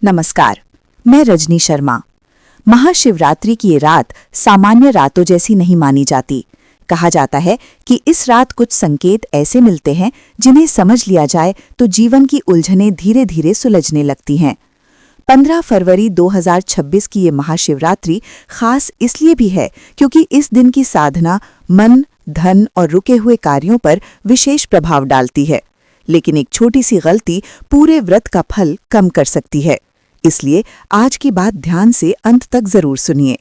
नमस्कार, मैं रजनी शर्मा। महाशिवरात्रि की ये रात सामान्य रातों जैसी नहीं मानी जाती। कहा जाता है कि इस रात कुछ संकेत ऐसे मिलते हैं जिन्हें समझ लिया जाए तो जीवन की उलझनें धीरे धीरे सुलझने लगती हैं। 15 फरवरी 2026 की ये महाशिवरात्रि खास इसलिए भी है क्योंकि इस दिन की साधना मन, धन और रुके हुए कार्यों पर विशेष प्रभाव डालती है। लेकिन एक छोटी सी गलती पूरे व्रत का फल कम कर सकती है। इसलिए आज की बात ध्यान से अंत तक जरूर सुनिए।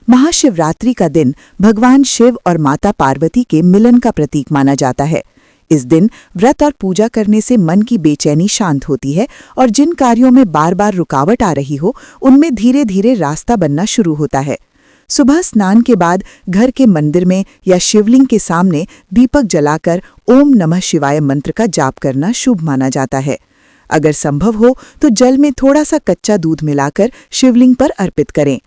महाशिवरात्रि का दिन भगवान शिव और माता पार्वती के मिलन का प्रतीक माना जाता है। इस दिन व्रत और पूजा करने से मन की बेचैनी शांत होती है और जिन कार्यों में बार बार रुकावट आ रही हो उनमें धीरे धीरे रास्ता बनना शुरू होता है। सुबह स्नान के बाद घर के मंदिर में या शिवलिंग के सामने दीपक जलाकर ओम नमः शिवाय मंत्र का जाप करना शुभ माना जाता है। अगर संभव हो तो जल में थोड़ा सा कच्चा दूध मिलाकर शिवलिंग पर अर्पित करें।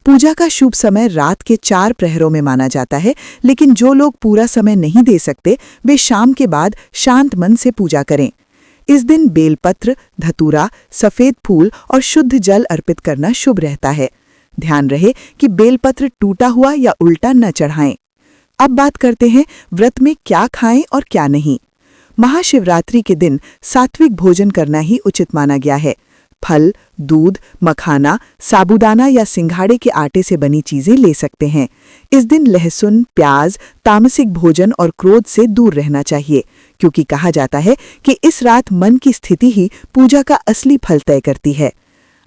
पूजा का शुभ समय रात के 4 प्रहरों में माना जाता है, लेकिन जो लोग पूरा समय नहीं दे सकते वे शाम के बाद शांत मन से पूजा करें। इस दिन बेलपत्र, धतूरा, सफेद फूल और शुद्ध जल अर्पित करना शुभ रहता है। ध्यान रहे कि बेलपत्र टूटा हुआ या उल्टा न चढ़ाएं। अब बात करते हैं व्रत में क्या खाएं और क्या नहीं। महाशिवरात्रि के दिन सात्विक भोजन करना ही उचित माना गया है। फल, दूध, मखाना, साबूदाना या सिंघाड़े के आटे से बनी चीजें ले सकते हैं। इस दिन लहसुन, प्याज, तामसिक भोजन और क्रोध से दूर रहना चाहिए, क्योंकि कहा जाता है कि इस रात मन की स्थिति ही पूजा का असली फल तय करती है।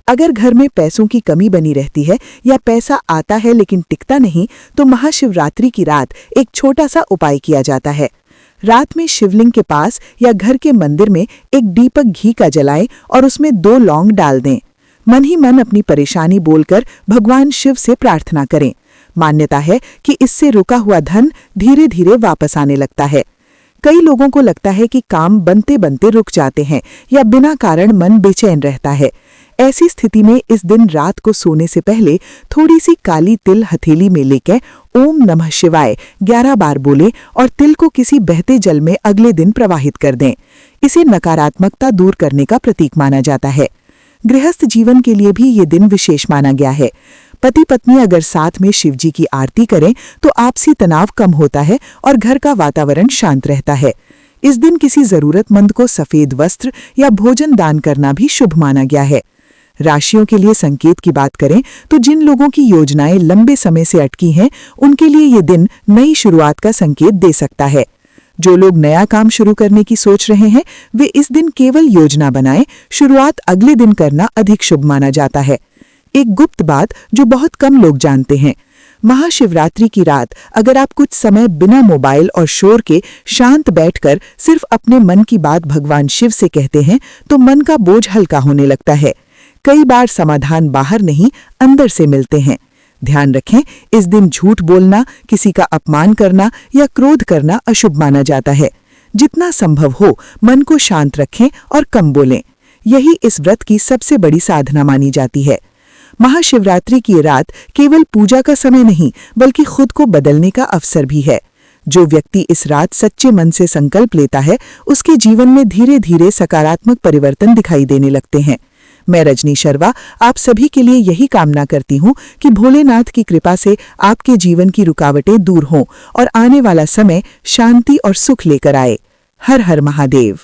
अगर घर में पैसों की कमी बनी रहती है या पैसा आता है लेकिन टिकता नहीं, तो महाशिवरात्रि की रात एक छोटा सा उपाय किया जाता है। रात में शिवलिंग के पास या घर के मंदिर में एक दीपक घी का जलाएं और उसमें 2 लौंग डाल दें। मन ही मन अपनी परेशानी बोलकर भगवान शिव से प्रार्थना करें। मान्यता है कि इससे रुका हुआ धन धीरे धीरे वापस आने लगता है। कई लोगों को लगता है कि काम बनते बनते रुक जाते हैं या बिना कारण मन बेचैन रहता है। ऐसी स्थिति में इस दिन रात को सोने से पहले थोड़ी सी काली तिल हथेली में लेकर ओम नमः शिवाय 11 बार बोलें और तिल को किसी बहते जल में अगले दिन प्रवाहित कर दें। इसे नकारात्मकता दूर करने का प्रतीक माना जाता है। गृहस्थ जीवन के लिए भी ये दिन विशेष माना गया है। पति पत्नी अगर साथ में शिवजी की आरती करें तो आपसी तनाव कम होता है और घर का वातावरण शांत रहता है। इस दिन किसी जरूरतमंद को सफेद वस्त्र या भोजन दान करना भी शुभ माना गया है। राशियों के लिए संकेत की बात करें तो जिन लोगों की योजनाएं लंबे समय से अटकी हैं, उनके लिए ये दिन नई शुरुआत का संकेत दे सकता है। जो लोग नया काम शुरू करने की सोच रहे हैं, वे इस दिन केवल योजना बनाएं। शुरुआत अगले दिन करना अधिक शुभ माना जाता है। एक गुप्त बात जो बहुत कम लोग जानते हैं, महाशिवरात्रि की रात अगर आप कुछ समय बिना मोबाइल और शोर के शांत बैठकर सिर्फ अपने मन की बात भगवान शिव से कहते हैं तो मन का बोझ हल्का होने लगता है। कई बार समाधान बाहर नहीं, अंदर से मिलते हैं। ध्यान रखें, इस दिन झूठ बोलना, किसी का अपमान करना या क्रोध करना अशुभ माना जाता है। जितना संभव हो मन को शांत रखें और कम बोलें। यही इस व्रत की सबसे बड़ी साधना मानी जाती है। महाशिवरात्रि की रात केवल पूजा का समय नहीं, बल्कि खुद को बदलने का अवसर भी है। जो व्यक्ति इस रात सच्चे मन से संकल्प लेता है, उसके जीवन में धीरे धीरे सकारात्मक परिवर्तन दिखाई देने लगते हैं। मैं रजनी शर्मा आप सभी के लिए यही कामना करती हूँ कि भोलेनाथ की कृपा से आपके जीवन की रुकावटें दूर हों और आने वाला समय शांति और सुख लेकर आए। हर हर महादेव।